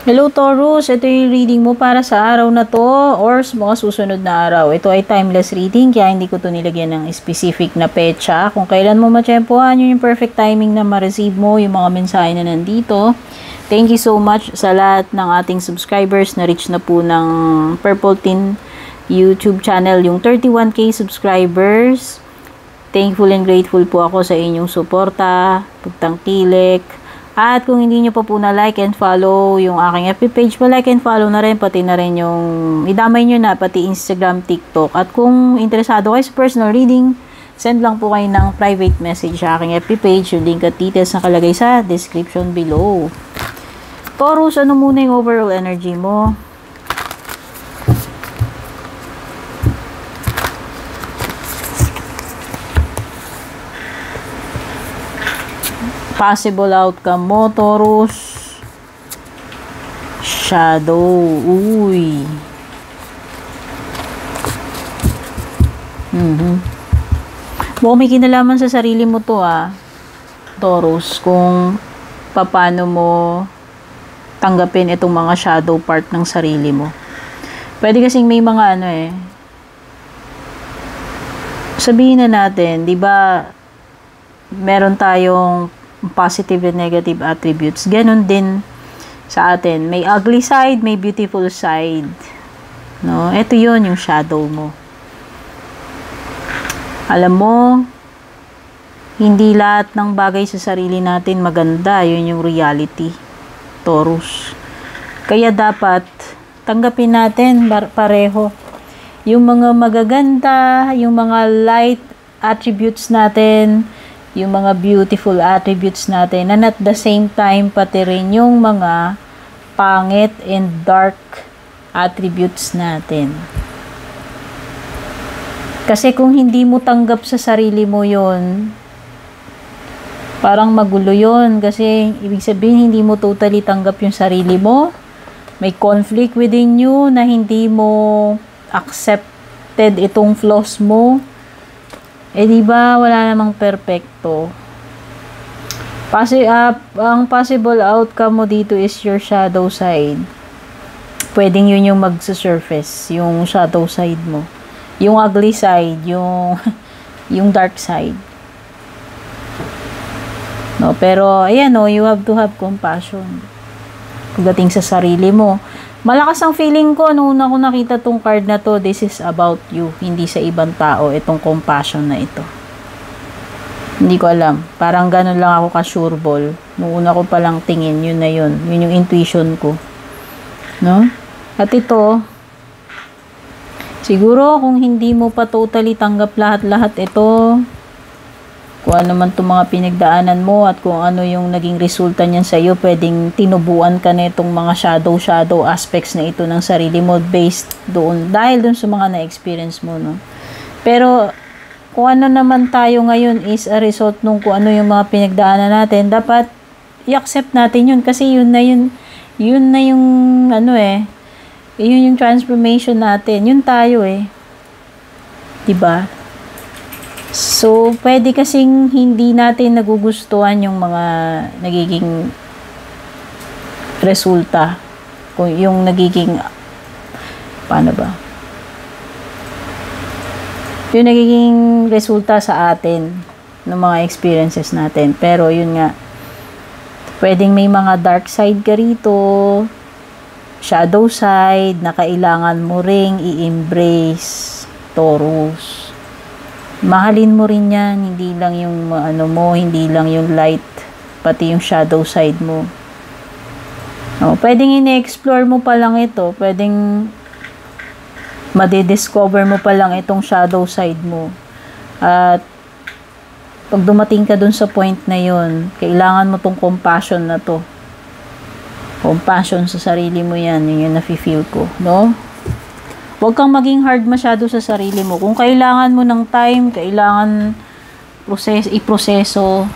Hello Taurus, ito yung reading mo para sa araw na to or sa mga susunod na araw. Ito ay timeless reading kaya hindi ko to nilagyan ng specific na petsa. Kung kailan mo matsyempohan, yun yung perfect timing na ma-receive mo yung mga mensahe na nandito. Thank you so much sa lahat ng ating subscribers na reach na po ng Purple Tin YouTube channel yung 31k subscribers. Thankful and grateful po ako sa inyong suporta, pagtangkilik. At kung hindi nyo pa po na like and follow yung aking FB page, pa-like and follow na rin, pati na rin yung idamay nyo na, pati Instagram, TikTok. At kung interesado kayo sa personal reading, send lang po kayo ng private message sa aking FB page. Yung link at details nakalagay sa description below. Taurus, ano muna yung overall energy mo? Possible outcome mo, Taurus. Shadow. Uy. Mukhang may kinalaman sa sarili mo to, Taurus. Kung paano mo tanggapin itong mga shadow part ng sarili mo. Pwede kasing may mga sabihin na natin, di ba, meron tayong positive and negative attributes. Ganon din sa atin. May ugly side, may beautiful side. No? Ito yon yung shadow mo. Alam mo, hindi lahat ng bagay sa sarili natin maganda. Yun yung reality. Taurus. Kaya dapat tanggapin natin pareho. Yung mga magaganda, yung mga light attributes natin, yung mga beautiful attributes natin, and at the same time, pati rin yung mga pangit and dark attributes natin. Kasi kung hindi mo tanggap sa sarili mo yon, parang magulo yon. Kasi ibig sabihin, hindi mo totally tanggap yung sarili mo. May conflict within you na hindi mo accepted itong flaws mo. Di ba, wala namang perfecto. Ang possible outcome mo dito is your shadow side. Pwedeng yun yung magsa-surface, yung shadow side mo. Yung ugly side, yung dark side. No, pero, ayan you have to have compassion. Pagdating sa sarili mo. Malakas ang feeling ko nung una ko nakita tong card na to, this is about you, hindi sa ibang tao, itong compassion na ito. Hindi ko alam. Parang ganun lang ako ka-sureball. Nung una ko palang tingin, yun na yun. Yun yung intuition ko. No? At ito, siguro kung hindi mo pa totally tanggap lahat-lahat ito, kung ano man itong mga pinagdaanan mo at kung ano yung naging resulta niyan sa iyo, pwedeng tinubuan ka na itong mga shadow aspects na ito ng sarili mo based doon, dahil doon sa mga na-experience mo, no? Pero, kung ano naman tayo ngayon is a result nung kung ano yung mga pinagdaanan natin, dapat i-accept natin yun kasi yun na yung yun yung transformation natin, yun tayo diba? So, pwede kasing hindi natin nagugustuhan yung mga nagiging resulta. Kung yung nagiging, paano ba? Yung nagiging resulta sa atin ng mga experiences natin. Pero, yun nga, pwedeng may mga dark side ka rito, shadow side, na kailangan mo ring i-embrace, Taurus. Mahalin mo rin yan, hindi lang yung hindi lang yung light, pati yung shadow side mo. Pwedeng ine-explore mo pa lang ito, pwedeng madidiscover mo pa lang itong shadow side mo. At pag dumating ka dun sa point na yun, kailangan mo tong compassion na to. Compassion sa sarili mo yan, yun yung nafe-feel ko, no? Huwag kang maging hard masyado sa sarili mo. Kung kailangan mo ng time, kailangan i-proseso,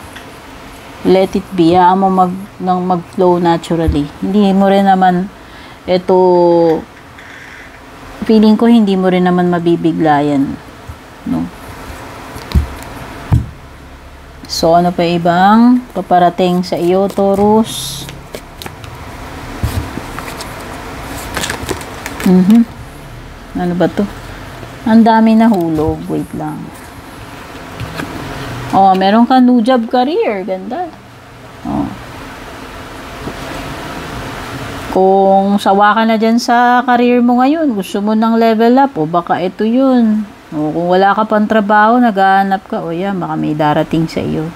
let it be. Hayaan mo mag-flow naturally. Hindi mo rin naman feeling ko hindi mo rin naman mabibiglayan. No? So, ano pa ibang paparating sa iyo, Taurus? Ano ba to? Ang dami na hulog. Wait lang. Oh, meron ka new job career. Ganda. Oh. Kung sawa ka na dyan sa career mo ngayon, gusto mo ng level up, o baka ito yun. O kung wala ka pang trabaho, naghahanap ka, o yan, baka may darating sa iyo.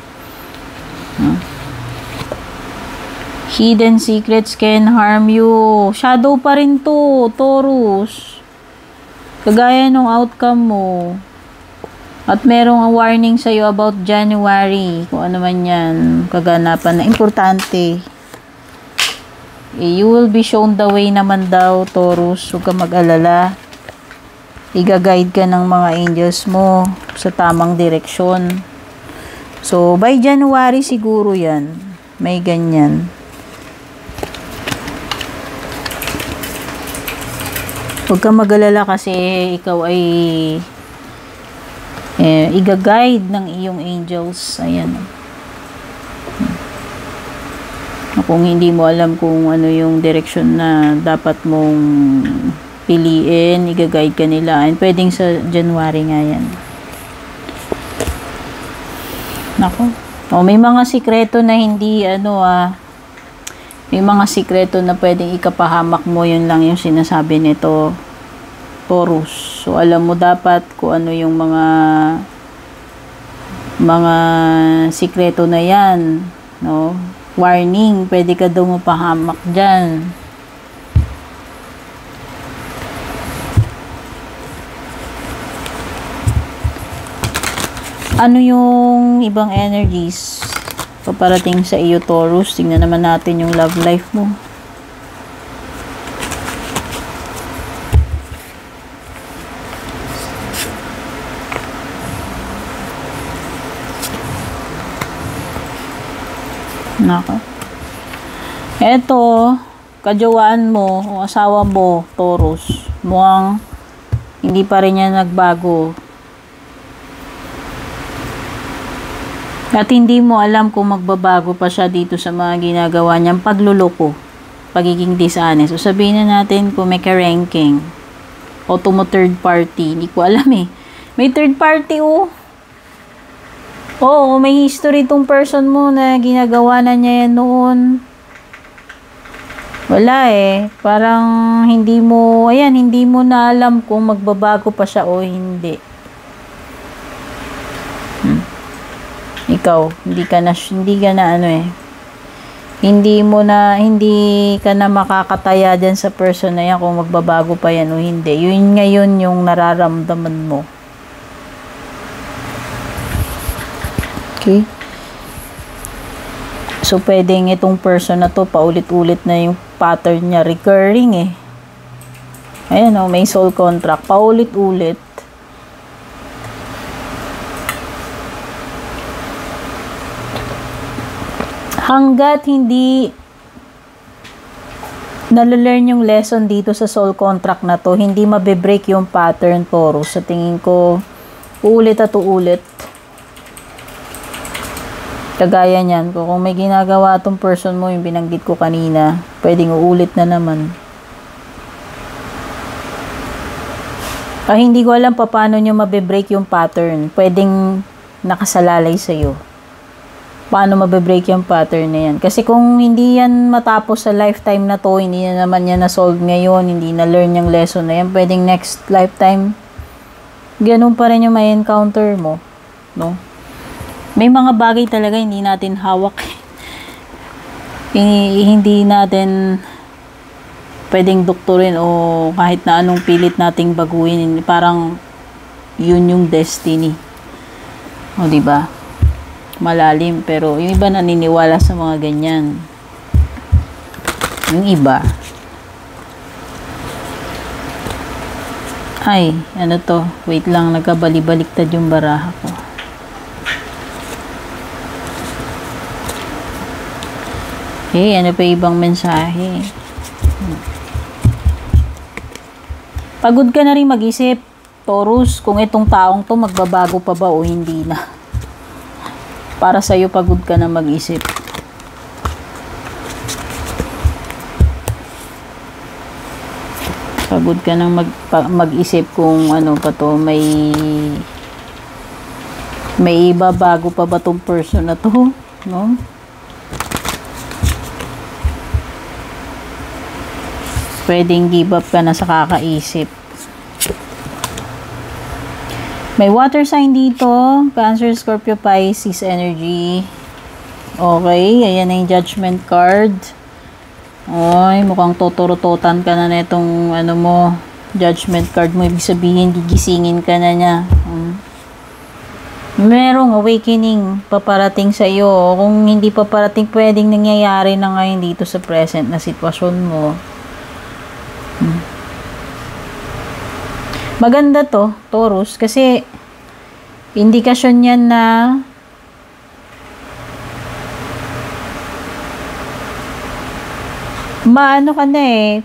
Hidden secrets can harm you. Shadow pa rin to, Taurus. Kagaya nung outcome mo. At merong warning sa iyo about January. Kung ano man yan, kaganapan na importante. You will be shown the way naman daw, Taurus. Huwag ka mag-alala. Iga-guide ka ng mga angels mo sa tamang direksyon. So, by January siguro yan. May ganyan. Huwag ka mag-alala kasi ikaw ay iga-guide ng iyong angels. Ayan. Kung hindi mo alam kung ano yung direction na dapat mong piliin, i-guide ka nila. And pwedeng sa January nga yan. Nako. O, may mga sikreto na hindi, may mga sikreto na pwedeng ikapahamak mo. Yun lang yung sinasabi nito, Taurus. So, alam mo dapat kung ano yung mga sikreto na yan. No? Warning, pwede ka daw mapahamak dyan. Ano yung ibang energies paparating sa iyo, Taurus? Tingnan naman natin yung love life mo. Nako. Eto, kajawaan mo o asawa mo, Taurus, mukhang hindi pa rin yan nagbago. At hindi mo alam kung magbabago pa siya dito sa mga ginagawa niyang pagluloko, pagiging dishonest. So sabihin na natin kung may ka-ranking o third party, hindi ko alam eh. May third party Oo, may history tong person mo na ginagawa na niya yan noon. Wala eh. Parang hindi mo na alam kung magbabago pa siya o hindi. Ikaw, hindi ka na makakataya dyan sa person na yan kung magbabago pa yan o hindi. Yun ngayon yung nararamdaman mo. Okay? So, pwedeng itong person na to, paulit-ulit na yung pattern niya, recurring eh. Ayan may soul contract, paulit-ulit. Hanggat hindi nalalearn yung lesson dito sa soul contract na to, hindi mabe-break yung pattern, Taurus. Sa tingin ko, uulit at uulit. Kagaya niyan, kung may ginagawa tong person mo, yung binanggit ko kanina, pwedeng uulit na naman. Hindi ko alam paano nyo mabe-break yung pattern. Pwedeng nakasalalay sa'yo. Paano mabe-break yung pattern na yan? Kasi kung hindi yan matapos sa lifetime na to, hindi na naman yan na-solve ngayon, hindi na-learn yung lesson na yan, pwedeng next lifetime, ganun pa rin yung may encounter mo. No? May mga bagay talaga hindi natin hawak. Hindi natin pwedeng doktorin o kahit na anong pilit nating baguhin. Parang yun yung destiny. O diba? Malalim. Pero yung iba naniniwala sa mga ganyan. Yung iba. Ay, ano to? Wait lang, nagkabali-baliktad yung baraha ko. Okay, ano pa ibang mensahe? Pagod ka na rin mag-isip, Taurus, kung itong taong to magbabago pa ba o hindi na. Para sa'yo, pagod ka na mag-isip. Pagod ka nang mag-isip kung ano pa to, may iba bago pa ba tong person na to, no? Pwedeng give up ka na sa kakaisip. May water sign dito, Cancer, Scorpio, Pisces energy. Okay, ayan na yung judgment card. Oy, mukhang totototan ka na netong ano mo, judgment card mo. Ibig sabihin, gigisingin ka na niya. Merong awakening paparating sa iyo. Kung hindi paparating, pwedeng nangyayari na ngayon dito sa present na sitwasyon mo. Maganda to, Taurus, kasi indikasyon yan na maano ka na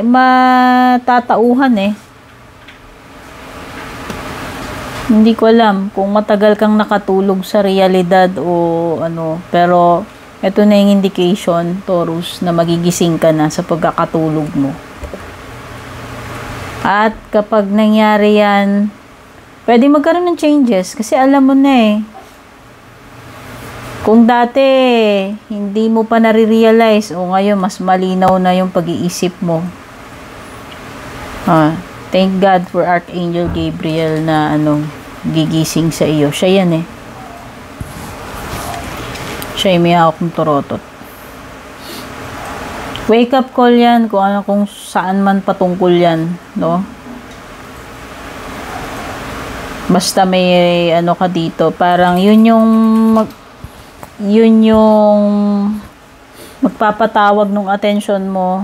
matatauhan Hindi ko alam kung matagal kang nakatulog sa realidad o ano, pero ito na yung indication, Taurus, na magigising ka na sa pagkakatulog mo. At kapag nangyari yan, pwede magkaroon ng changes kasi alam mo na Kung dati, hindi mo pa nare-realize o ngayon mas malinaw na yung pag-iisip mo. Thank God for Archangel Gabriel na gigising sa iyo. Siya yan Siya yung may hawak ng torotot. Wake up call yan kung saan man patungkol yan, no? Basta may ka dito, parang yun yung magpapatawag ng attention mo.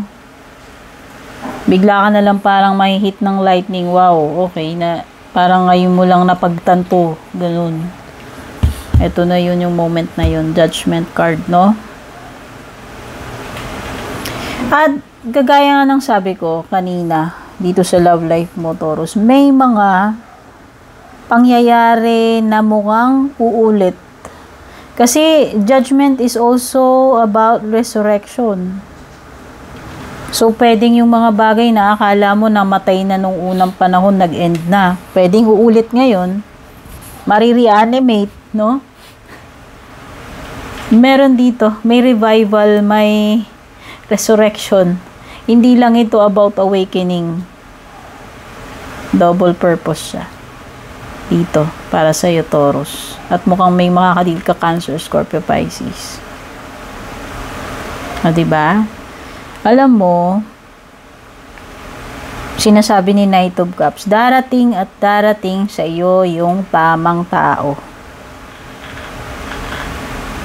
Bigla ka na lang parang may hit ng lightning. Wow, okay na. Parang ngayon mo lang napagtanto. Ganun. Ito na yun yung moment na yun. Judgment card, no? At gagaya nga ng sabi ko kanina dito sa love life mo, Taurus, may mga pangyayari na mukhang uulit. Kasi judgment is also about resurrection. So, pwedeng yung mga bagay na akala mo namatay na nung unang panahon, nag-end na. Pwedeng uulit ngayon, marireanimate, no? Meron dito, may revival, may resurrection. Hindi lang ito about awakening. Double purpose siya. Dito, para sa iyo, Taurus. At mukhang may makakadil ka, Cancer, Scorpio, Pisces. Diba? Alam mo, sinasabi ni Knight of Cups, darating at darating sa iyo yung tamang tao.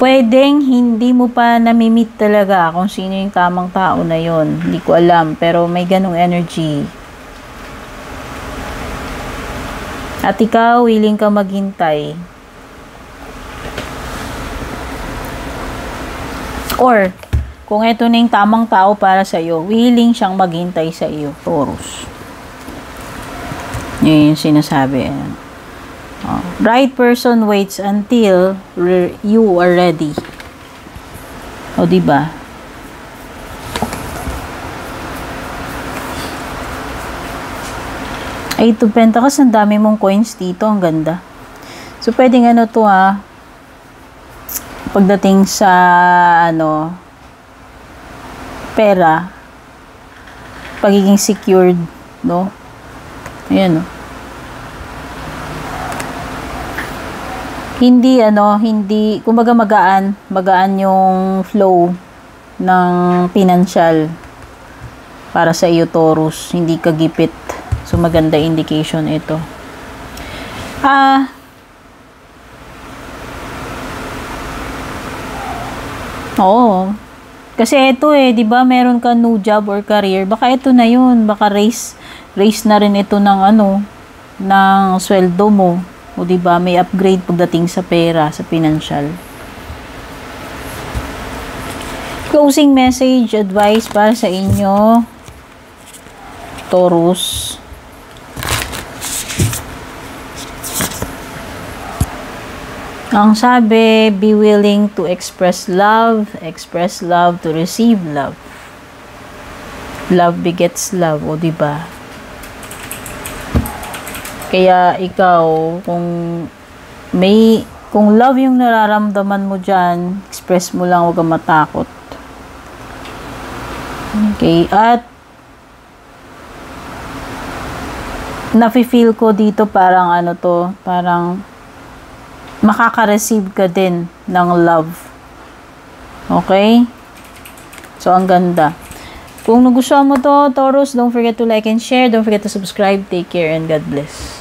Pwedeng hindi mo pa namimit talaga kung sino yung tamang tao na yon. Hindi ko alam, pero may ganong energy. At ikaw, willing ka maghintay. Or, kung ito na yung tamang tao para sa iyo, willing siyang maghintay sa iyo, Taurus. Yun yung sinasabi. Right person waits until you are ready. O, diba? Eight of Pentacles, ang dami mong coins dito. Ang ganda. So, pwedeng to pagdating sa, pera, pagiging secured, no? Ayan, no? Hindi, kumbaga magaan yung flow ng financial para sa iyo, Taurus. Hindi ka gipit. So, maganda indication ito. Oo. Kasi ito di ba, meron ka new job or career. Baka ito na yun. Baka raise na rin ito ng ng sweldo mo. O di ba, may upgrade pagdating sa pera, sa financial. Closing message, advice para sa inyo, Taurus. Ang sabi, be willing to express love to receive love. Love begets love, o diba? Kaya ikaw, kung love yung nararamdaman mo dyan, express mo lang, huwag kang matakot. Okay, at nafe-feel ko dito parang parang makaka-receive ka din ng love. Okay? So, ang ganda. Kung nagustuhan mo to, Taurus, don't forget to like and share. Don't forget to subscribe. Take care and God bless.